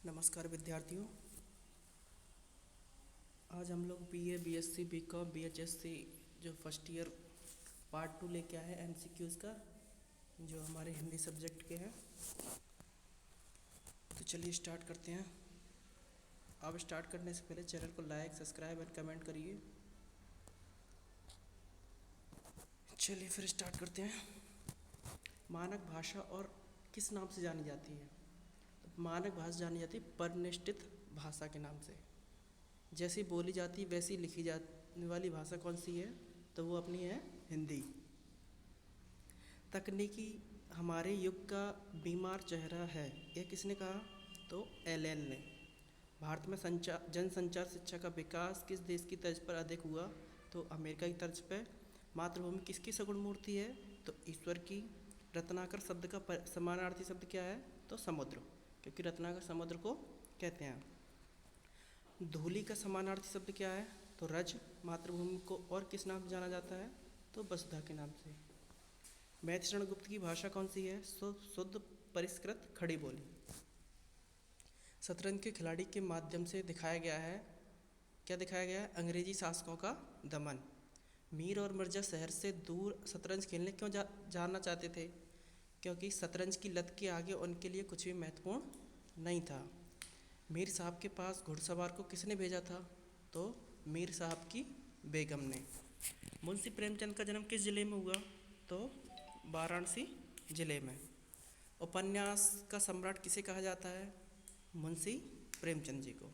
नमस्कार विद्यार्थियों। आज हम लोग बीए, बीएससी, बीकॉम, बीएचएससी जो फर्स्ट ईयर पार्ट 2 लेके आए हैं एमसीक्यूज़ का, जो हमारे हिंदी सब्जेक्ट के हैं। तो चलिए स्टार्ट करते हैं। अब स्टार्ट करने से पहले चैनल को लाइक, सब्सक्राइब और कमेंट करिए। चलिए फिर स्टार्ट करते हैं। मानक भाषा और किस नाम से जानी जाती है? तो मानक भाषा जानी जाती है परिनिष्ठित भाषा के नाम से। जैसी बोली जाती वैसी लिखी जाने वाली भाषा कौन सी है? तो वो अपनी है हिंदी। तकनीकी हमारे युग का बीमार चेहरा है, यह किसने कहा? तो एलन ने। भारत में जनसंचार शिक्षा का विकास किस देश की तर्ज पर अधिक हुआ? तो अमेरिका की तर्ज पर। मातृभूमि किसकी सगुण मूर्ति है? तो ईश्वर की। रत्नाकर शब्द का समानार्थी शब्द क्या है? तो समुद्र, क्योंकि रत्नाकर समुद्र को कहते हैं। धूली का समानार्थी शब्द क्या है? तो रज। मातृभूमि को और किस नाम से जाना जाता है? तो वसुधा के नाम से। मैथिली गुप्त की भाषा कौन सी है? शुद्ध परिष्कृत खड़ी बोली। शतरंज के खिलाड़ी के माध्यम से दिखाया गया है, क्या दिखाया गया है? अंग्रेजी शासकों का दमन। मीर और मिर्जा शहर से दूर शतरंज खेलने क्यों जाना चाहते थे? क्योंकि शतरंज की लत के आगे उनके लिए कुछ भी महत्वपूर्ण नहीं था। मीर साहब के पास घुड़सवार को किसने भेजा था? तो मीर साहब की बेगम ने। मुंशी प्रेमचंद का जन्म किस जिले में हुआ? तो वाराणसी जिले में। उपन्यास का सम्राट किसे कहा जाता है? मुंशी प्रेमचंद जी को।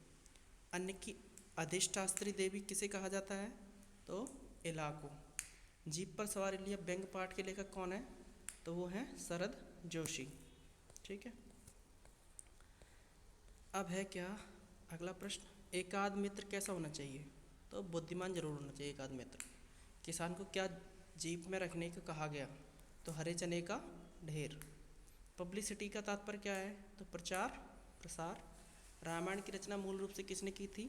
अन्न की अधिष्ठात्री देवी किसे कहा जाता है? तो इला को। जीप पर सवारी लिया व्यंग पाठ के लेखक कौन है? तो वो हैं शरद जोशी। ठीक है। अब है क्या अगला प्रश्न, एकाध मित्र कैसा होना चाहिए? तो बुद्धिमान जरूर होना चाहिए एकाध मित्र। किसान को क्या जीप में रखने को कहा गया? तो हरे चने का ढेर। पब्लिसिटी का तात्पर्य क्या है? तो प्रचार प्रसार। रामायण की रचना मूल रूप से किसने की थी?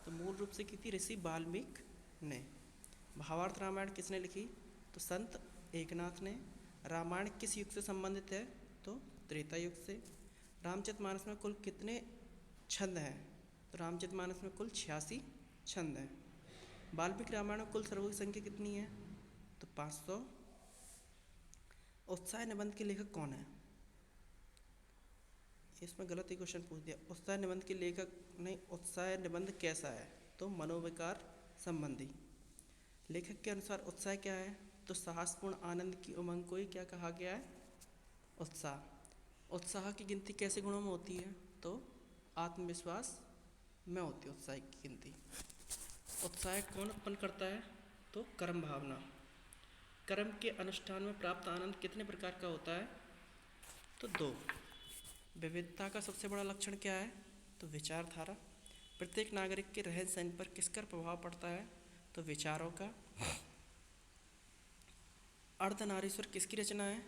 तो मूल रूप से की थी ऋषि वाल्मीकि ने। महाभारत रामायण किसने लिखी? तो संत एकनाथ ने। रामायण किस युग से संबंधित है? तो त्रेता युग से। रामचरितमानस में कुल कितने छंद हैं? तो रामचरितमानस में कुल 86 छंद हैं। वाल्मीकि रामायण में कुल सर्वोच्च संख्या कितनी है? तो 500। उत्साह निबंध के लेखक कौन है? इसमें गलत ही क्वेश्चन पूछ दिया। उत्साह निबंध के लेखक नहीं, उत्साह निबंध कैसा है? तो मनोविकार संबंधी। लेखक के अनुसार उत्साह क्या है? तो साहसपूर्ण आनंद की उमंग को ही क्या कहा गया है? उत्साह। उत्साह की गिनती कैसे गुणों में होती है? तो आत्मविश्वास में होती है उत्साह की गिनती। उत्साह कौन उत्पन्न करता है? तो कर्म भावना। कर्म के अनुष्ठान में प्राप्त आनंद कितने प्रकार का होता है? तो 2। विविधता का सबसे बड़ा लक्षण क्या है? तो विचारधारा। प्रत्येक नागरिक के रहन सहन पर किसका प्रभाव पड़ता है? तो विचारों का। अर्धनारीश्वर किसकी रचना है?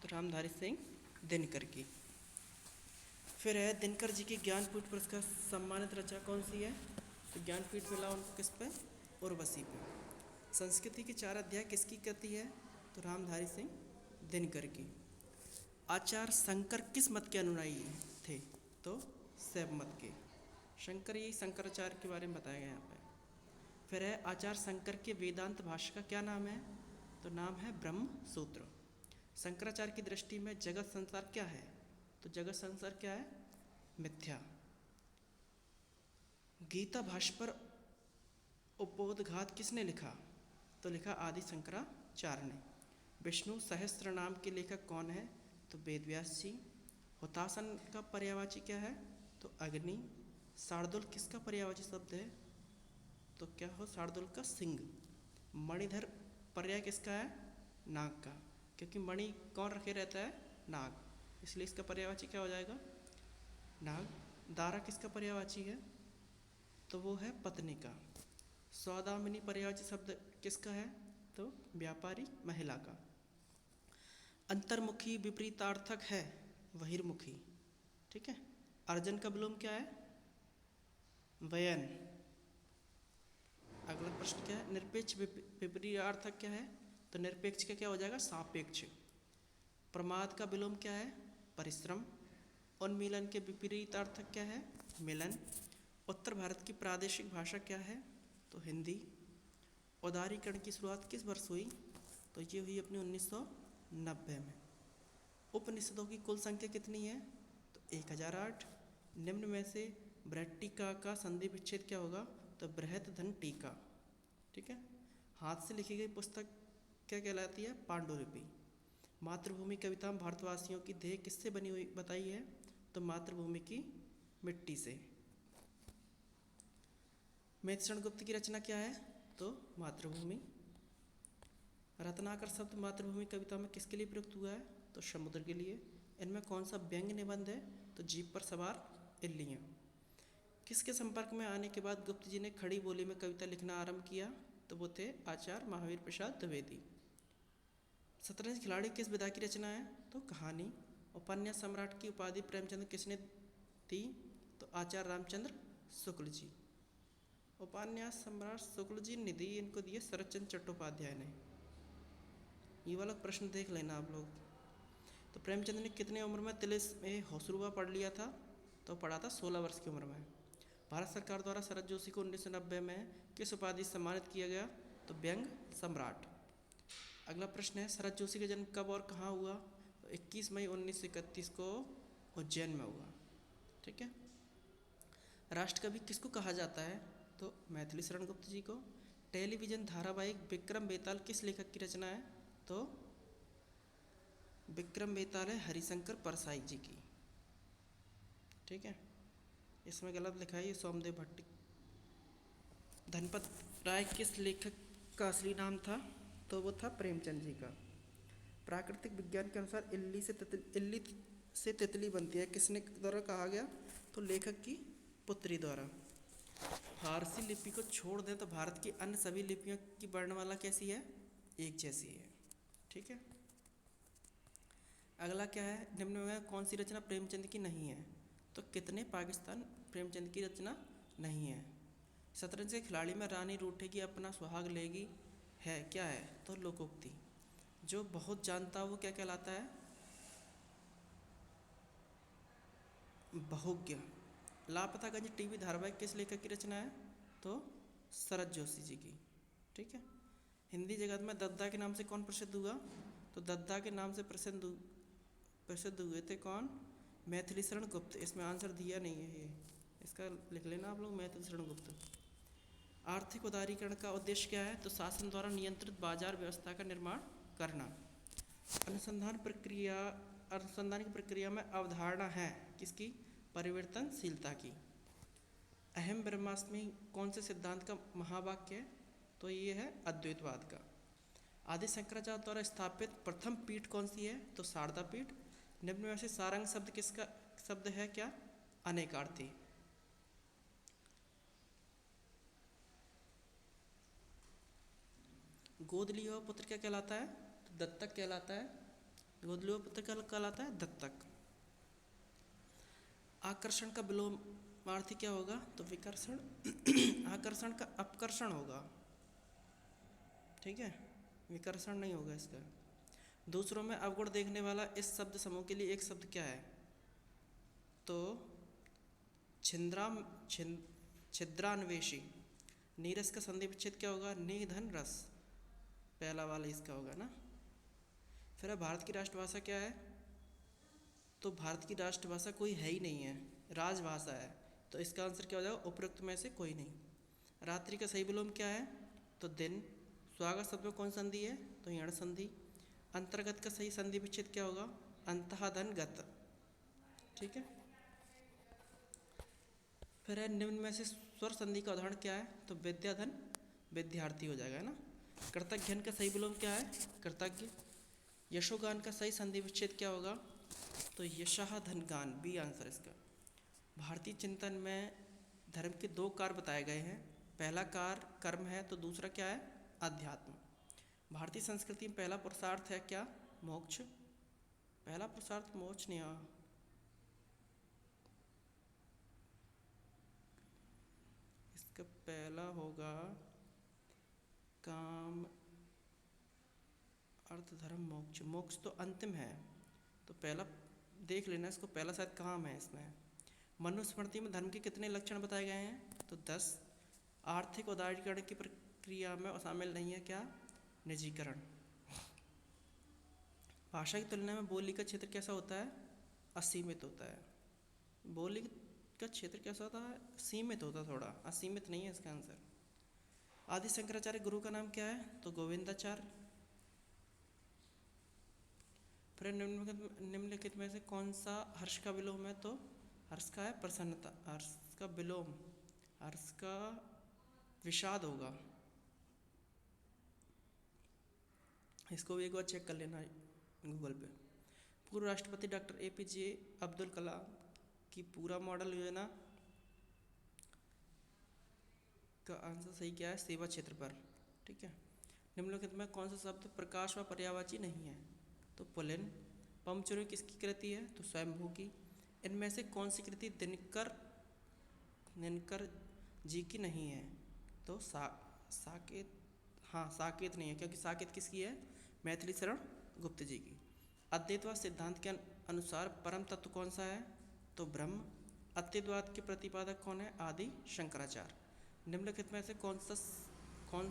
तो रामधारी सिंह दिनकर की। फिर है दिनकर जी की ज्ञानपीठ पुरस्कार सम्मानित रचना कौन सी है? तो ज्ञानपीठ मिला उनको किस पे? उर्वशी पे। संस्कृति के 4 अध्याय किसकी कृति है? तो रामधारी सिंह दिनकर की। आचार्य शंकर किस मत के अनुयायी थे? तो शैव मत के। शंकर यही शंकराचार्य के बारे में बताया गया यहाँ पे। फिर है आचार्य शंकर के वेदांत भाष्य का क्या नाम है? तो नाम है ब्रह्म सूत्र। शंकराचार्य की दृष्टि में जगत संसार क्या है? तो जगत संसार क्या है? मिथ्या। गीता भाष्य पर उपोद्घात किसने लिखा? तो लिखा आदि शंकराचार्य ने। विष्णु सहस्त्र नाम के लेखक कौन है? तो वेदव्यास जी। हुतासन का पर्यायवाची क्या है? तो अग्नि। शार्दुल किसका पर्यायवाची शब्द है? तो क्या हो शार्दुल का सिंह। मणिधर पर्याय किसका है? नाग का, क्योंकि मणि कौन रखे रहता है? नाग, इसलिए इसका पर्यायवाची क्या हो जाएगा? नाग। दारा किसका पर्यायवाची है? तो वो है पत्नी का। सौदामिनी पर्यायवाची शब्द किसका है? तो व्यापारी महिला का। अंतर्मुखी विपरीतार्थक है बहिर्मुखी। ठीक है। अर्जन का विलोम क्या है? वयन। अगला प्रश्न क्या है? निरपेक्ष विपरीतार्थक क्या है? तो निरपेक्ष का क्या हो जाएगा? सापेक्ष। प्रमाद का विलोम क्या है? परिश्रम। उन्मीलन के विपरीत अर्थ क्या है? मिलन। उत्तर भारत की प्रादेशिक भाषा क्या है? तो हिंदी। उदारीकरण की शुरुआत किस वर्ष हुई? तो ये हुई अपनी 1990 में। उपनिषदों की कुल संख्या कितनी है? तो 1008। निम्न में से बृहत टीका का संधि विच्छेद क्या होगा? तो बृहत धन टीका। ठीक है। हाथ से लिखी गई पुस्तक क्या कहलाती है? पांडुलिपि। मातृभूमि कविता भारतवासियों की देह किससे बनी हुई बताई है? तो मातृभूमि की मिट्टी से। मेधातिशरण गुप्त की रचना क्या है? तो मातृभूमि। रत्नाकर शब्द मातृभूमि कविता में किसके लिए प्रयुक्त हुआ है? तो समुद्र के लिए। इनमें कौन सा व्यंग्य निबंध है? तो जीप पर सवार इल्लियाँ। किसके संपर्क में आने के बाद गुप्त जी ने खड़ी बोली में कविता लिखना आरंभ किया? तो वो थे आचार्य महावीर प्रसाद द्विवेदी। शतरंज खिलाड़ी किस विधा की रचना है? तो कहानी। उपन्यास सम्राट की उपाधि प्रेमचंद किसने दी? तो आचार्य रामचंद्र शुक्ल जी। उपन्यास सम्राट शुक्ल जी ने दी, इनको दिए शरतचंद्र चट्टोपाध्याय ने। ये वाला प्रश्न देख लेना आप लोग। तो प्रेमचंद ने कितने उम्र में तिलिस में होसरुबा पढ़ लिया था? तो पढ़ा था 16 वर्ष की उम्र में। भारत सरकार द्वारा शरद जोशी को 1990 में किस उपाधि से सम्मानित किया गया? तो व्यंग सम्राट। अगला प्रश्न है, शरद जोशी का जन्म कब और कहाँ हुआ? तो 21 मई 1931 को उज्जैन में हुआ। ठीक है। राष्ट्रकवि किसको कहा जाता है? तो मैथिली शरण गुप्त जी को। टेलीविजन धारावाहिक विक्रम बेताल किस लेखक की रचना है? तो विक्रम बेताल है हरिशंकर परसाई जी की। ठीक है। इसमें गलत लिखा है, ये सोमदेव भट्ट। धनपत राय किस लेखक का असली नाम था? तो वो था प्रेमचंद जी का। प्राकृतिक विज्ञान के अनुसार इल्ली से तितली बनती है, किसने द्वारा कहा गया? तो लेखक की पुत्री द्वारा। फारसी लिपि को छोड़ दें तो भारत की अन्य सभी लिपियों की वर्णमाला कैसी है? एक जैसी है। ठीक है। अगला क्या है, निम्न में कौन सी रचना प्रेमचंद की नहीं है? तो कितने पाकिस्तान प्रेमचंद की रचना नहीं है। शतरंज के खिलाड़ी में रानी रूठेगी अपना सुहाग लेगी है क्या है? तो लोकोक्ति। जो बहुत जानता वो क्या कहलाता है? बहुज्ञ। लापतागंज टीवी धारावाहिक किस लेखक की रचना है? तो शरद जोशी जी की। ठीक है। हिंदी जगत में दद्दा के नाम से कौन प्रसिद्ध हुआ? तो दद्दा के नाम से प्रसिद्ध हुए थे कौन? मैथिली शरण गुप्त। इसमें आंसर दिया नहीं है, ये इसका लिख लेना आप लोग, मैथिली शरण गुप्त। आर्थिक उदारीकरण का उद्देश्य क्या है? तो शासन द्वारा नियंत्रित बाजार व्यवस्था का निर्माण करना। अनुसंधान की प्रक्रिया में अवधारणा है किसकी? परिवर्तनशीलता की। अहम ब्रह्मास्मि कौन से सिद्धांत का महावाक्य है? तो ये है अद्वैतवाद का। आदि शंकराचार्य द्वारा स्थापित प्रथम पीठ कौन सी है? तो शारदा पीठ। निम्न में से सारंग शब्द किसका शब्द है? क्या? अनेकार्थी। गोद लिया हुआ पुत्र क्या कहलाता है? तो दत्तक कहलाता है। गोद लिया हुआ पुत्र क्या कहलाता है? दत्तक। आकर्षण का विलोमार्थी क्या होगा? तो विकर्षण। आकर्षण का अपकर्षण होगा। ठीक है, विकर्षण नहीं होगा इसका। दूसरों में अवगुण देखने वाला इस शब्द समूह के लिए एक शब्द क्या है? तो छिद्रान्वेषी। नीरस का संधि विच्छेद क्या होगा? निधन रस। पहला वाला इसका होगा ना। फिर भारत की राष्ट्रभाषा क्या है? तो भारत की राष्ट्रभाषा कोई है ही नहीं है, राजभाषा है। तो इसका आंसर क्या हो जाएगा? उपरोक्त में से कोई नहीं। रात्रि का सही विलोम क्या है? तो दिन। स्वागत शब्द में कौन संधि है? तो यण संधि। अंतर्गत का सही संधि विच्छेद क्या होगा? अंतःधन गत। ठीक है। फिर है निम्न में से स्वर संधि का उदाहरण क्या है? तो विद्याधन विद्यार्थी हो जाएगा ना। कृतज्ञन का सही विलोम क्या है? कृतज्ञ। यशोगान का सही संधि विच्छेद क्या होगा? तो यशः धन गान, बी आंसर इसका। भारतीय चिंतन में धर्म के दो कार्य बताए गए हैं। पहला कार्य कर्म है, तो दूसरा क्या है? अध्यात्म। भारतीय संस्कृति में पहला पुरुषार्थ है क्या? मोक्ष। पहला पुरुषार्थ मोक्ष नहीं है, इसका पहला होगा काम अर्थ धर्म मोक्ष। मोक्ष तो अंतिम है, तो पहला देख लेना इसको, पहला शायद काम है इसमें। मनुस्मृति में धर्म के कितने लक्षण बताए गए हैं? तो 10। आर्थिक उदारीकरण की प्रक्रिया में शामिल नहीं है क्या? निजीकरण। भाषा की तुलना में बोली का क्षेत्र कैसा होता है? असीमित होता है। बोली का क्षेत्र कैसा होता है? सीमित होता, थोड़ा असीमित नहीं है इसका आंसर। आदि शंकराचार्य गुरु का नाम क्या है? तो गोविंदाचार्य। फिर निम्नलिखित में से कौन सा हर्ष का विलोम है? तो हर्ष का है प्रसन्नता, हर्ष का विलोम, हर्ष का विषाद होगा। इसको भी एक बार चेक कर लेना गूगल पे। पूर्व राष्ट्रपति डॉक्टर APJ अब्दुल कलाम की पूरा मॉडल योजना का आंसर सही क्या है? सेवा क्षेत्र पर। ठीक है। निम्नलिखित में कौन सा शब्द प्रकाश व पर्यायवाची नहीं है? तो पुलिन। पमचूरी किसकी कृति है? तो स्वयंभू की। इनमें से कौन सी कृति दिनकर जी की नहीं है? तो साकेत। हाँ, साकेत नहीं है, क्योंकि साकेत किसकी है? मैथिली शरण गुप्त जी की। अद्वैतवाद सिद्धांत के अनुसार परम तत्व कौन सा है? तो ब्रह्म। अद्वैतवाद के प्रतिपादक कौन है? आदि शंकराचार्य। निम्नलिखित में से कौन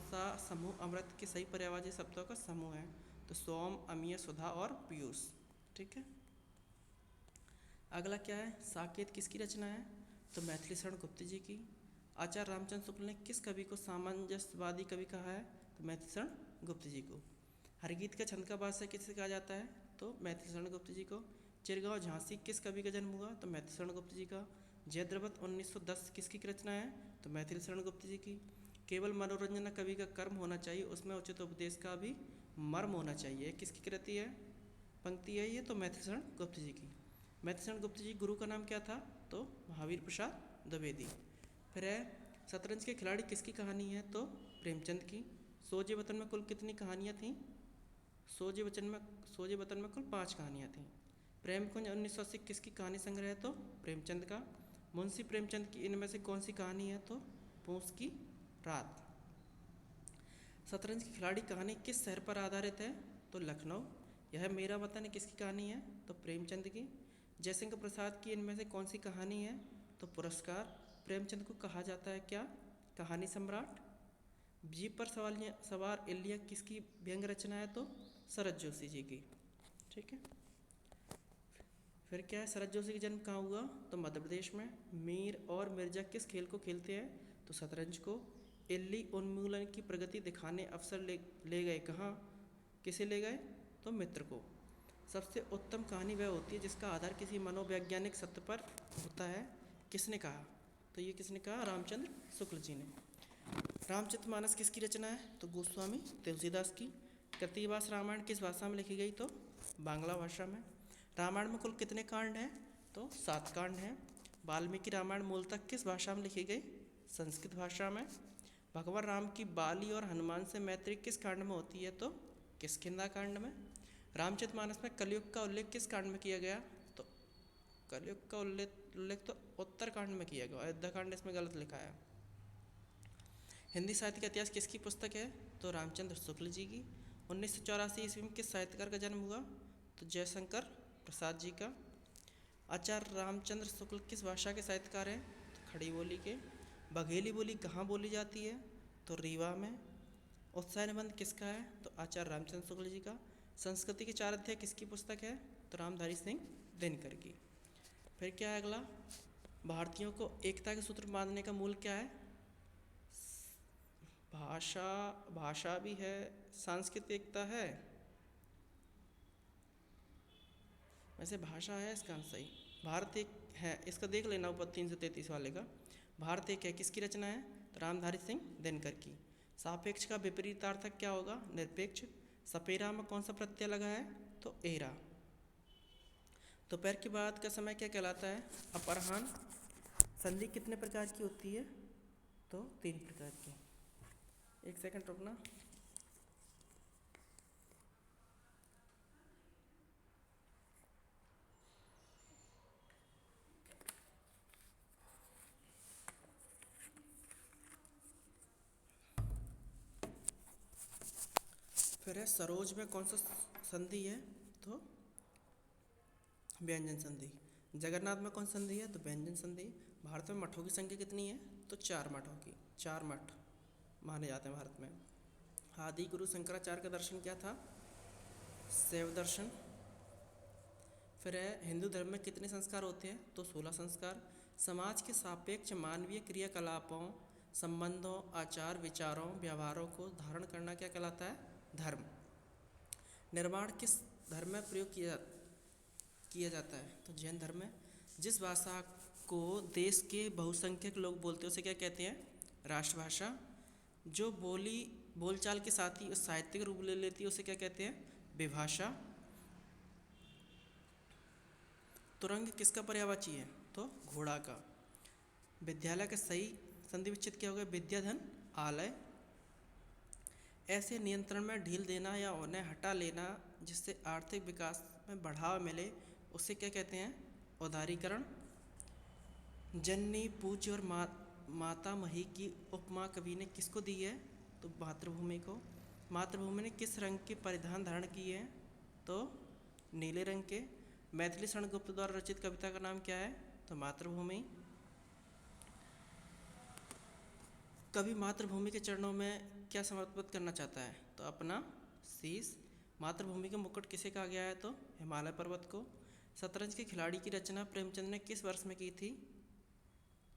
सा समूह अमृत के सही पर्यायवाची शब्दों का समूह है? तो सोम, अमीय, सुधा और पीयूष। ठीक है। अगला क्या है? साकेत किसकी रचना है? तो मैथिली शरण गुप्त जी की। आचार्य रामचंद्र शुक्ल ने किस कवि को सामंजस्यवादी कवि कहा है? तो मैथिली शरण गुप्त जी को। हरगीत का छंद का बादशाह किसे कहा जाता है? तो मैथिली शरण गुप्त जी को। चिरगांव झांसी किस कवि का जन्म हुआ? तो मैथिली शरण गुप्त जी का। जयद्रथ 1910 किसकी रचना है? तो मैथिली शरण गुप्त जी की। केवल मनोरंजन कवि का कर्म होना चाहिए, उसमें उचित उपदेश का भी मर्म होना चाहिए, किसकी कृति है? पंक्ति है ये, तो मैथिली शरण गुप्त जी की। मैथिली शरण गुप्त जी गुरु का नाम क्या था? तो महावीर प्रसाद द्विवेदी। फिर है शतरंज के खिलाड़ी किसकी कहानी है? तो प्रेमचंद की। सोजे वतन में कुल कितनी कहानियाँ थीं? सोजे वतन में कुल 5 कहानियाँ थीं। प्रेमकुंज 1980 किसकी कहानी संग्रह है? तो प्रेमचंद का। मुंशी प्रेमचंद की इनमें से कौन सी कहानी है? तो पूस की रात। शतरंज की खिलाड़ी कहानी किस शहर पर आधारित है? तो लखनऊ। यह मेरा वतन किसकी कहानी है? तो प्रेमचंद की। जयशंकर प्रसाद की इनमें से कौन सी कहानी है? तो पुरस्कार। प्रेमचंद को कहा जाता है क्या? कहानी सम्राट। जीप पर सवार इलिया किसकी व्यंग रचना है? तो शरद जोशी जी की। ठीक है। फिर क्या है? शरद जोशी का जन्म कहाँ हुआ? तो मध्य प्रदेश में। मीर और मिर्जा किस खेल को खेलते हैं? तो शतरंज को। इल्ली उन्मूलन की प्रगति दिखाने अफसर ले गए कहाँ? किसे ले गए? तो मित्र को। सबसे उत्तम कहानी वह होती है जिसका आधार किसी मनोवैज्ञानिक सत्य पर होता है, किसने कहा? तो ये किसने कहा? रामचंद्र शुक्ल जी ने। रामचरितमानस किसकी रचना है? तो गोस्वामी तुलसीदास की। कृतिवास रामायण किस भाषा में लिखी गई? तो बांग्ला भाषा में। रामायण में कुल कितने कांड हैं? तो 7 कांड हैं। वाल्मीकि रामायण मूलतः किस भाषा में लिखी गई? संस्कृत भाषा में। भगवान राम की बाली और हनुमान से मैत्री किस कांड में होती है? तो किष्किंधा कांड में। रामचरितमानस में कलयुग का उल्लेख किस कांड में किया गया? तो कलयुग का उल्लेख तो उत्तर कांड में किया गया, अयोध्या कांड इसमें गलत लिखा है। हिंदी साहित्य का इतिहास किसकी पुस्तक है? तो रामचंद्र शुक्ल जी की। 1984 ईस्वी में किस साहित्यकार का जन्म हुआ? तो जयशंकर प्रसाद जी का। आचार्य रामचंद्र शुक्ल किस भाषा के साहित्यकार हैं? तो खड़ी बोली के। बघेली बोली कहाँ बोली जाती है? तो रीवा में। उत्साह निबंध किसका है? तो आचार्य रामचंद्र शुक्ल जी का। संस्कृति के 4 अध्याय किसकी पुस्तक है? तो रामधारी सिंह दिनकर की। फिर क्या है अगला? भारतीयों को एकता के सूत्र बांधने का मूल क्या है? भाषा भी है, सांस्कृतिक एकता है। वैसे भाषा है इसका आंसर सही। भारत एक है, इसका देख लेना ऊपर 333 वाले का। भारत एक है किसकी रचना है? तो रामधारी सिंह दिनकर की। सापेक्ष का विपरीतार्थक क्या होगा? निरपेक्ष। सपेरा में कौन सा प्रत्यय लगा है? तो एरा। दोपहर के बाद का समय क्या कहलाता है? अपराह्न। संधि कितने प्रकार की होती है? तो 3 प्रकार की। 1 सेकंड रुकना। फिर है सरोज में कौन सा संधि है? तो व्यंजन संधि। जगन्नाथ में कौन संधि है? तो व्यंजन संधि। भारत में मठों की संख्या कितनी है? तो 4 मठों की, 4 मठ माने जाते हैं भारत में। आदि गुरु शंकराचार्य का दर्शन क्या था? शैव दर्शन। फिर है हिंदू धर्म में कितने संस्कार होते हैं? तो 16 संस्कार। समाज के सापेक्ष मानवीय क्रियाकलापों, संबंधों, आचार विचारों, व्यवहारों को धारण करना क्या कहलाता है? धर्म। निर्माण किस धर्म में प्रयोग किया जाता है? तो जैन धर्म में। जिस भाषा को देश के बहुसंख्यक लोग बोलते हैं उसे क्या कहते हैं? राष्ट्रभाषा। जो बोलचाल के साथ ही साहित्यिक रूप ले लेती है उसे क्या कहते हैं? विभाषा। तुरंग किसका पर्यायवाची है? तो घोड़ा का। विद्यालय का सही संधि विच्छेद क्या होगा? विद्याधन आलय। ऐसे नियंत्रण में ढील देना या उन्हें हटा लेना जिससे आर्थिक विकास में बढ़ावा मिले उसे क्या कहते हैं? उदारीकरण। जननी पूज्य और मातामही की उपमा कवि ने किसको दी है? तो मातृभूमि को। मातृभूमि ने किस रंग के परिधान धारण किए हैं? तो नीले रंग के। मैथिली शरण गुप्त द्वारा रचित कविता का नाम क्या है? तो मातृभूमि। कवि मातृभूमि के चरणों में क्या समर्पित करना चाहता है? तो अपना शीश। मातृभूमि का मुकुट किसे कहा गया है? तो हिमालय पर्वत को। शतरंज के खिलाड़ी की रचना प्रेमचंद ने किस वर्ष में की थी?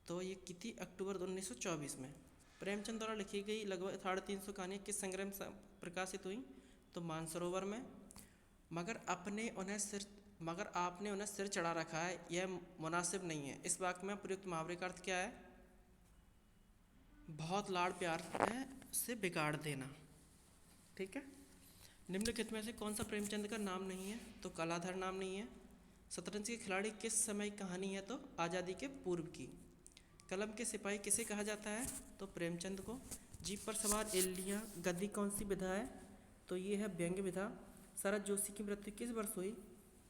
तो ये की थी अक्टूबर 1924 में। प्रेमचंद द्वारा लिखी गई लगभग 350 कहानियाँ किस संग्रह में प्रकाशित हुई? तो मानसरोवर में। मगर आपने उन्हें सिर चढ़ा रखा है, यह मुनासिब नहीं है। इस वाक्य में प्रयुक्त मुहावरे का अर्थ क्या है? बहुत लाड़ प्यार से बिगाड़ देना। ठीक है। निम्नलिखित में से कौन सा प्रेमचंद का नाम नहीं है? तो कलाधर नाम नहीं है। शतरंज के खिलाड़ी किस समय की कहानी है? तो आज़ादी के पूर्व की। कलम के सिपाही किसे कहा जाता है? तो प्रेमचंद को। जीप पर सवार एलियां गद्दी कौन सी विधा है? तो ये है व्यंग्य विधा। शरद जोशी की मृत्यु किस वर्ष हुई?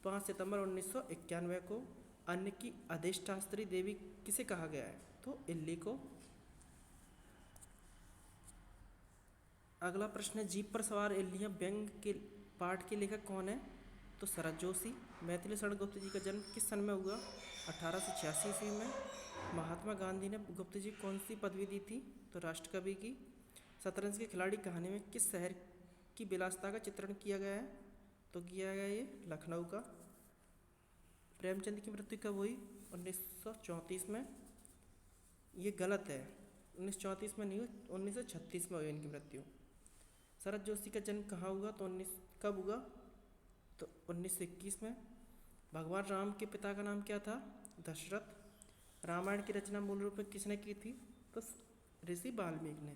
5 सितंबर 1991 को। अन्न की अधिष्ठात्री देवी किसे कहा गया है? तो इल्ली को। अगला प्रश्न है, जीप पर सवार एलियां व्यंग के पाठ के लेखक कौन है? तो शरद जोशी। मैथिली शरण गुप्त जी का जन्म किस सन में हुआ? 1886 ईस्वी में। महात्मा गांधी ने गुप्त जी कौन सी पदवी दी थी? तो राष्ट्रकवि की। शतरंज के खिलाड़ी कहानी में किस शहर की विलासिता का चित्रण किया गया है? तो किया गया ये लखनऊ का। प्रेमचंद की मृत्यु कब हुई? 1934 में। ये गलत है, 1934 में नहीं हुई, 1936 में हुई इनकी मृत्यु। शरद जोशी का जन्म कहाँ हुआ? तो कब हुआ? तो 1921 में। भगवान राम के पिता का नाम क्या था? दशरथ। रामायण की रचना मूल रूप में किसने की थी? तो ऋषि वाल्मीकि ने।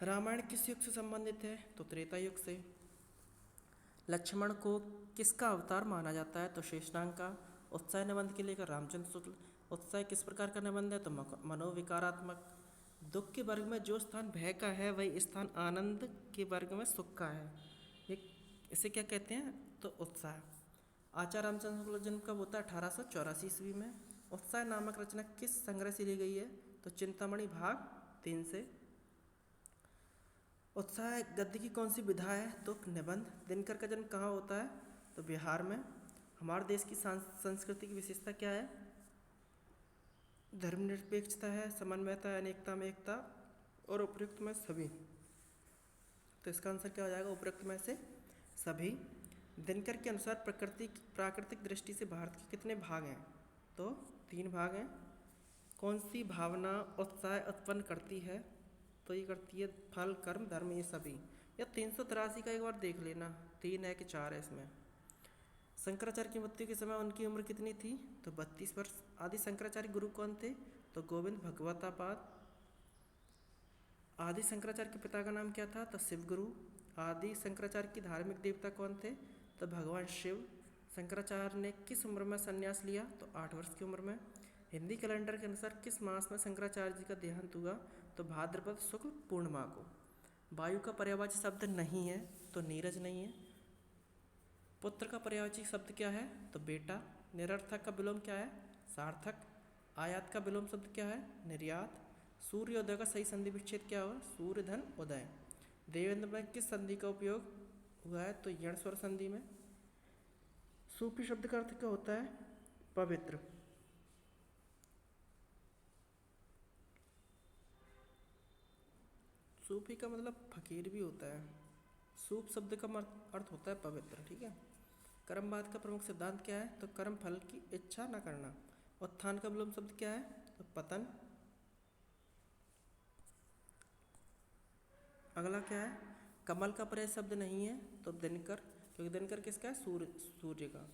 रामायण किस युग से संबंधित है? तो त्रेता युग से। लक्ष्मण को किसका अवतार माना जाता है? तो शेषनाग का। उत्साह निबंध के लेकर रामचंद्र शुक्ल। उत्साह किस प्रकार का निबंध है? तो मनोविकारात्मक। दुख के वर्ग में जो स्थान भय का है वही स्थान आनंद के वर्ग में सुख का है। ये इसे क्या कहते हैं? तो उत्साह। आचार्य रामचंद्र शुक्ल जन्म कब होता है? 1884 ईस्वी में। उत्साह नामक रचना किस संग्रह से ली गई है? तो चिंतामणि भाग 3 से। उत्साह गद्य की कौन सी विधा है? तो निबंध। दिनकर का जन्म कहाँ होता है? तो बिहार में। हमारे देश की संस्कृति की विशेषता क्या है? धर्मनिरपेक्षता है, समन्वयता, अनेकता में एकता और उपयुक्त में सभी। तो इसका आंसर क्या हो जाएगा? उपयुक्त में से सभी। दिनकर के अनुसार प्राकृतिक दृष्टि से भारत के कितने भाग हैं? तो 3 भाग हैं। कौन सी भावना उत्साह उत्पन्न करती है? तो ये करती है फल, कर्म, धर्म, ये सभी। या 383 का एक बार देख लेना, 3 है कि 4 है इसमें। शंकराचार्य की मृत्यु के समय उनकी उम्र कितनी थी? तो 32 वर्ष। आदि शंकराचार्य गुरु कौन थे? तो गोविंद भगवतापाद। आदि शंकराचार्य के पिता का नाम क्या था? तो शिव गुरु। आदि शंकराचार्य की धार्मिक देवता कौन थे? तो भगवान शिव। शंकराचार्य ने किस उम्र में संन्यास लिया? तो 8 वर्ष की उम्र में। हिंदी कैलेंडर के अनुसार किस मास में शंकराचार्य जी का देहांत हुआ? तो भाद्रपद शुक्ल पूर्णिमा को। वायु का पर्यायवाची शब्द नहीं है, तो नीरज नहीं है। पुत्र का पर्यायवाची शब्द क्या है? तो बेटा। निरर्थक का विलोम क्या है? सार्थक। आयात का विलोम शब्द क्या है? निर्यात। सूर्योदय का सही संधि विच्छेद क्या हुआ? सूर्य धन उदय। देवेंद्र में किस संधि का उपयोग हुआ है? तो यण स्वर संधि में। सूफी शब्द का अर्थ क्या होता है? पवित्र। सूफी का मतलब फकीर भी होता है। सूफ शब्द का अर्थ होता है पवित्र, ठीक है। कर्मवाद का प्रमुख सिद्धांत क्या है? तो कर्म फल की इच्छा न करना। उत्थान का विलोम शब्द क्या है? तो पतन। अगला क्या है? कमल का पर्याय शब्द नहीं है तो दिनकर, क्योंकि दिनकर किसका है? सूर्य का।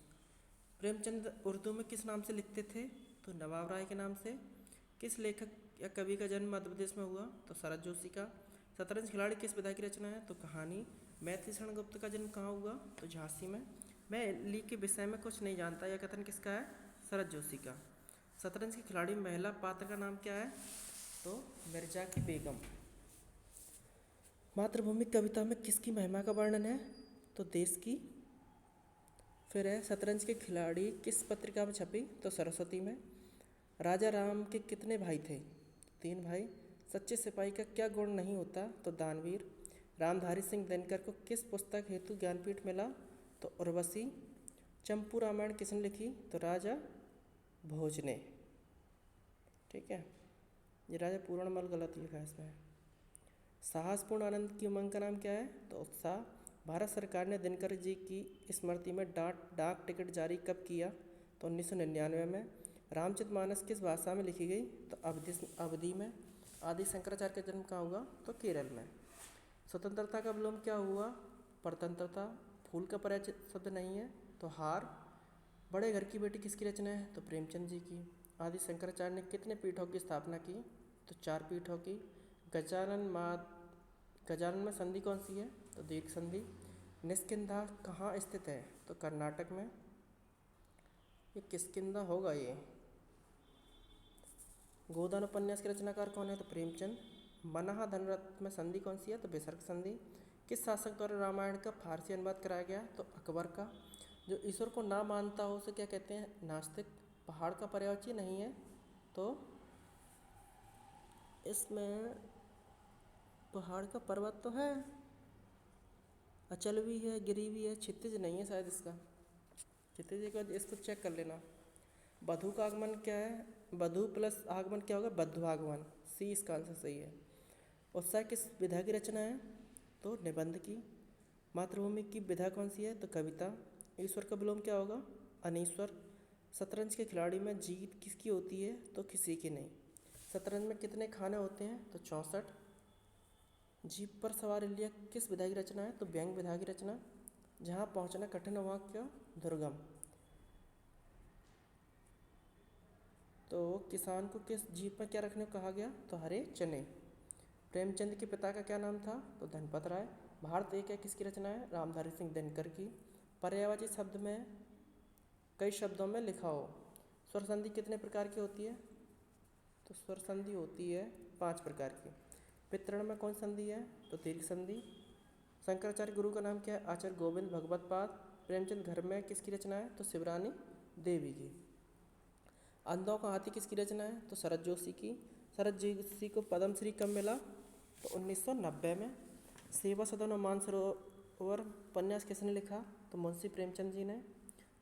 प्रेमचंद उर्दू में किस नाम से लिखते थे? तो नवाब राय के नाम से। किस लेखक या कवि का जन्म मध्य प्रदेश में हुआ? तो शरद जोशी का। शतरंज खिलाड़ी किस विधा की रचना है? तो कहानी। मैथिली शरण गुप्त का जन्म कहाँ हुआ? तो झांसी में। मैं ली के विषय में कुछ नहीं जानता, यह कथन किसका है? शरद जोशी का। शतरंज की खिलाड़ी महिला पात्र का नाम क्या है? तो मिर्जा की बेगम। मातृभूमि कविता में किसकी महिमा का वर्णन है? तो देश की। फिर है शतरंज के खिलाड़ी किस पत्रिका में छपी? तो सरस्वती में। राजा राम के कितने भाई थे? 3 भाई। सच्चे सिपाही का क्या गुण नहीं होता? तो दानवीर। रामधारी सिंह दिनकर को किस पुस्तक हेतु ज्ञानपीठ मिला? तो उर्वशी। चंपू रामायण किसने लिखी? तो राजा भोज ने, ठीक है। ये राजा पूर्णमल गलत लिखा है इसमें। साहसपूर्ण आनंद की उमंग का नाम क्या है? तो उत्साह। भारत सरकार ने दिनकर जी की स्मृति में डाक टिकट जारी कब किया? तो 1999 में। रामचरितमानस किस भाषा में लिखी गई? तो अवधी में। आदि शंकराचार्य का जन्म कहाँ हुआ? तो केरल में। स्वतंत्रता का विलोम क्या हुआ? परतंत्रता। फूल का पर्याय शब्द नहीं है तो हार। बड़े घर की बेटी किसकी रचना है? तो प्रेमचंद जी की। आदि शंकराचार्य ने कितने पीठों की स्थापना की? तो 4 पीठों की। गजानन में संधि कौन सी है? तो दीर्घ संधि। निस्किंधा कहाँ स्थित है? तो कर्नाटक में। ये किसकिंधा होगा ये? गोदान उपन्यास के रचनाकार कौन है? तो प्रेमचंद। मनहा धनरथ में संधि कौन सी है? तो विसर्ग संधि। किस शासक द्वारा रामायण का फारसी अनुवाद कराया गया? तो अकबर का। जो ईश्वर को ना मानता हो उसे क्या कहते हैं? नास्तिक। पहाड़ का पर्यायवाची नहीं है तो इसमें पहाड़ का पर्वत तो है, अचल भी है, गिरी भी है, क्षितिज नहीं है शायद इसका। क्षितिज एक बार इसको चेक कर लेना। बधु का आगमन क्या है? बधु प्लस आगमन क्या होगा? बद्धु आगमन। सी इसका आंसर सही है। उत्साह किस विधा की रचना है? तो निबंध की। मातृभूमि की विधा कौन सी है? तो कविता। ईश्वर का विलोम क्या होगा? अनीश्वर। शतरंज के खिलाड़ी में जीत किसकी होती है? तो किसी की नहीं। शतरंज में कितने खाने होते हैं? तो 64। जीप पर सवार इलिया किस विधा की रचना है? तो व्यंग विधा की रचना। जहाँ पहुँचना कठिन है वहाँ क्या? दुर्गम। तो किसान को किस जीप में क्या रखने को कहा गया? तो हरे चने। प्रेमचंद के पिता का क्या नाम था? तो धनपत राय। भारत एक है किसकी रचना है? रामधारी सिंह दिनकर की। पर्यायवाची शब्द में कई शब्दों में लिखा हो। स्वर संधि कितने प्रकार की होती है? तो स्वर संधि होती है 5 प्रकार की। वितरण में कौन संधि है? तो दीर्घ संधि। शंकराचार्य गुरु का नाम क्या है? आचार्य गोविंद भगवत पाद। प्रेमचंद घर में किसकी रचना है? तो शिवरानी देवी की। अंधों का हाथी किसकी रचना है? तो शरद जोशी की। शरद जोशी को पद्मश्री कब मिला? तो 1990 में। सेवा सदन और मानसरोवर उपन्यास किसने लिखा? तो मुंशी प्रेमचंद जी ने।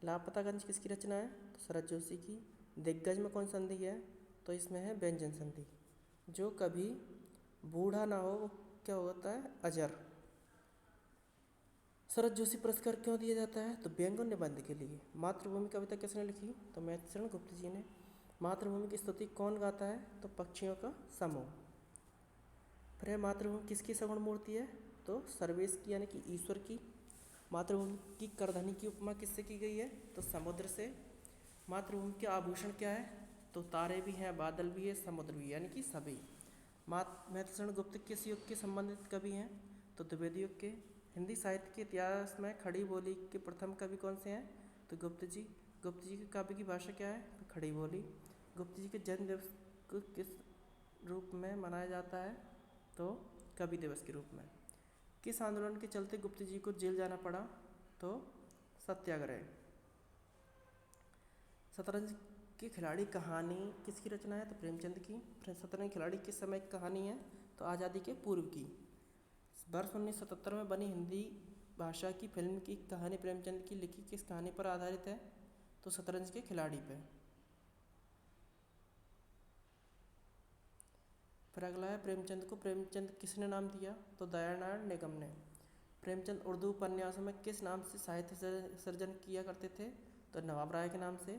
लापतागंज किसकी रचना है? तो शरद जोशी की। दिग्गज में कौन संधि है? तो इसमें है व्यंजन संधि। जो कभी बूढ़ा ना हो वो क्या होता है? अजर। शरद जोशी पुरस्कार क्यों दिया जाता है? तो व्यंग और निबंध के लिए। मातृभूमि कविता किसने लिखी? तो मैथिली शरण गुप्त जी ने। मातृभूमि की स्तुति कौन गाता है? तो पक्षियों का समूह। फिर मातृभूमि किसकी सगुण मूर्ति है? तो सर्वेश की यानी कि ईश्वर की। मातृभूमि की करधनी की उपमा किससे की गई है? तो समुद्र से। मातृभूमि के आभूषण क्या है? तो तारे भी हैं, बादल भी है, समुद्र भी, यानी कि सभी। मैथिली शरण गुप्त किस युग के संबंधित कवि हैं? तो द्विवेदी युग के। हिंदी साहित्य के इतिहास में खड़ी बोली के प्रथम कवि कौन से हैं? तो गुप्त जी। गुप्त जी के काव्य की भाषा क्या है? तो खड़ी बोली। गुप्त जी के जन्म दिवस को किस रूप में मनाया जाता है? तो कवि दिवस के रूप में। किस आंदोलन के चलते गुप्त जी को जेल जाना पड़ा? तो सत्याग्रह। शतरंज की खिलाड़ी कहानी किसकी रचना है? तो प्रेमचंद की। शतरंज खिलाड़ी किस समय की कहानी है? तो आज़ादी के पूर्व की। वर्ष 1977 में बनी हिंदी भाषा की फिल्म की कहानी प्रेमचंद की लिखी किस कहानी पर आधारित है? तो शतरंज के खिलाड़ी पे। फिर अगला है, प्रेमचंद को प्रेमचंद किसने नाम दिया? तो दयानारायण निगम ने। प्रेमचंद उर्दू उपन्यासों में किस नाम से साहित्य सर्जन किया करते थे? तो नवाब राय के नाम से।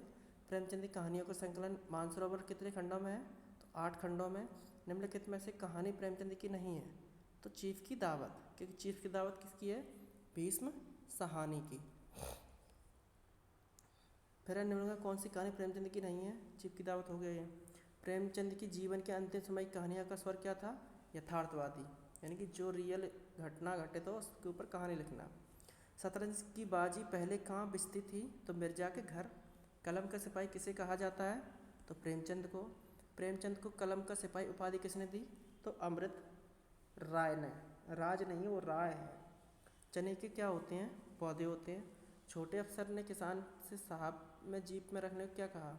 प्रेमचंद की कहानियों का संकलन मानसरोवर कितने खंडों में है? तो 8 खंडों में। निम्नलिखित में से कहानी प्रेमचंद की नहीं है? तो चीफ की दावत, क्योंकि चीफ की दावत किसकी है? भीष्म साहनी की। फिर निम्न में कौन सी कहानी प्रेमचंद की नहीं है? चीफ की दावत हो गई है। प्रेमचंद की जीवन के अंतिम समय कहानियाँ का स्वर क्या था? यथार्थवादी, यानी कि जो रियल घटना घटित हो उसके ऊपर कहानी लिखना। शतरंज की बाजी पहले कहाँ बिछती थी? तो मिर्जा के घर। कलम का सिपाही किसे कहा जाता है? तो प्रेमचंद को। प्रेमचंद को कलम का सिपाही उपाधि किसने दी? तो अमृत राय ने। राज नहीं, वो राय है। चने के क्या होते हैं? पौधे होते हैं। छोटे अफसर ने किसान से साहब में जीप में रखने को क्या कहा?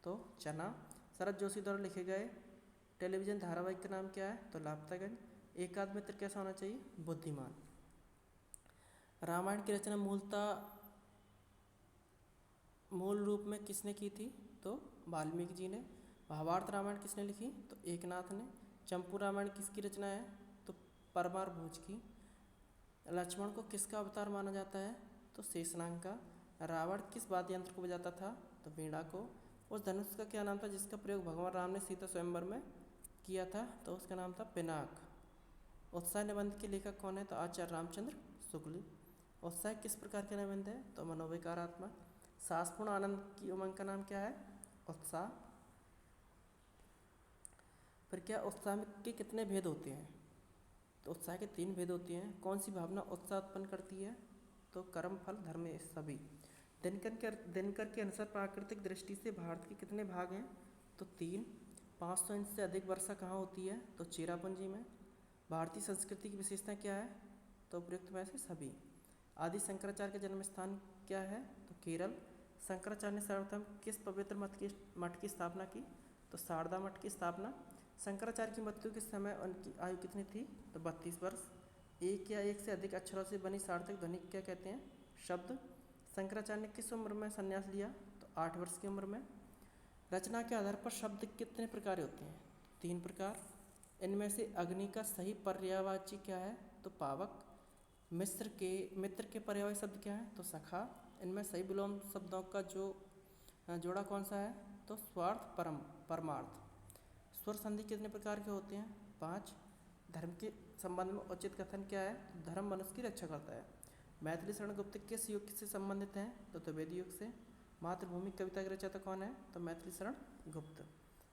तो चना। शरद जोशी द्वारा लिखे गए टेलीविजन धारावाहिक का नाम क्या है? तो लापतागंज। एकाध मित्र कैसा होना चाहिए? बुद्धिमान। रामायण की रचना मूल रूप में किसने की थी? तो वाल्मीकि जी ने। महाभारत रामायण किसने लिखी? तो एकनाथ ने। चंपू रामायण किसकी रचना है? तो परमार भोज की। लक्ष्मण को किसका अवतार माना जाता है? तो शेषनाग का। रावण किस वाद्य यंत्र को बजाता था? तो वीणा को। उस धनुष का क्या नाम था जिसका प्रयोग भगवान राम ने सीता स्वयंवर में किया था? तो उसका नाम था पिनाक। उत्साह निबंध के लेखक कौन है? तो आचार्य रामचंद्र शुक्ल। उत्साह किस प्रकार के निबंध है? तो मनोविकारात्मक। सासपूर्ण आनंद की उमंग का नाम क्या है? उत्साह। फिर क्या उत्साह के कितने भेद होते हैं? तो उत्साह के 3 भेद होते हैं। कौन सी भावना उत्साह उत्पन्न करती है? तो कर्म फल धर्म सभी। दिनकर के अनुसार प्राकृतिक दृष्टि से भारत के कितने भाग हैं? तो 3। 500 इंच से अधिक वर्षा कहाँ होती है? तो चेरापूंजी में। भारतीय संस्कृति की विशेषता क्या है? तो उपयुक्त में से सभी। आदि शंकराचार्य का जन्म स्थान क्या है? तो केरल। शंकराचार्य ने सर्वप्रथम किस पवित्र मठ की स्थापना की? तो शारदा मठ की स्थापना। शंकराचार्य की मृत्यु के समय उनकी आयु कितनी थी? तो 32 वर्ष। एक या एक से अधिक अक्षरों से बनी सार्थक ध्वनि क्या कहते हैं? शब्द। शंकराचार्य ने किस उम्र में संन्यास लिया? तो 8 वर्ष की उम्र में। रचना के आधार पर शब्द कितने प्रकार होते हैं? 3 प्रकार। इनमें से अग्नि का सही पर्यायवाची क्या है? तो पावक। मित्र के पर्यायवाची शब्द क्या है? तो सखा। इनमें सही विलोम शब्दों का जोड़ा कौन सा है? तो स्वार्थ परमार्थ। स्वर संधि कितने प्रकार के होते हैं? 5। धर्म के संबंध में उचित कथन क्या है? तो धर्म मनुष्य की रक्षा करता है। मैथिली शरण गुप्त किस युग से संबंधित हैं? तो द्विवेदी युग से। मातृभूमि कविता के रचयिता कौन है? तो मैथिली शरण गुप्त।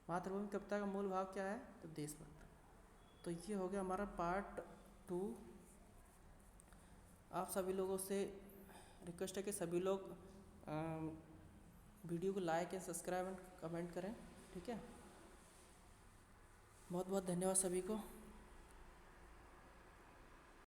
मातृभूमि कविता का मूल भाव क्या है? तो देशभक्त। तो ये हो गया हमारा पार्ट 2। आप सभी लोगों से रिक्वेस्ट है कि सभी लोग वीडियो को like and subscribe and comment करें, ठीक है। बहुत बहुत धन्यवाद सभी को।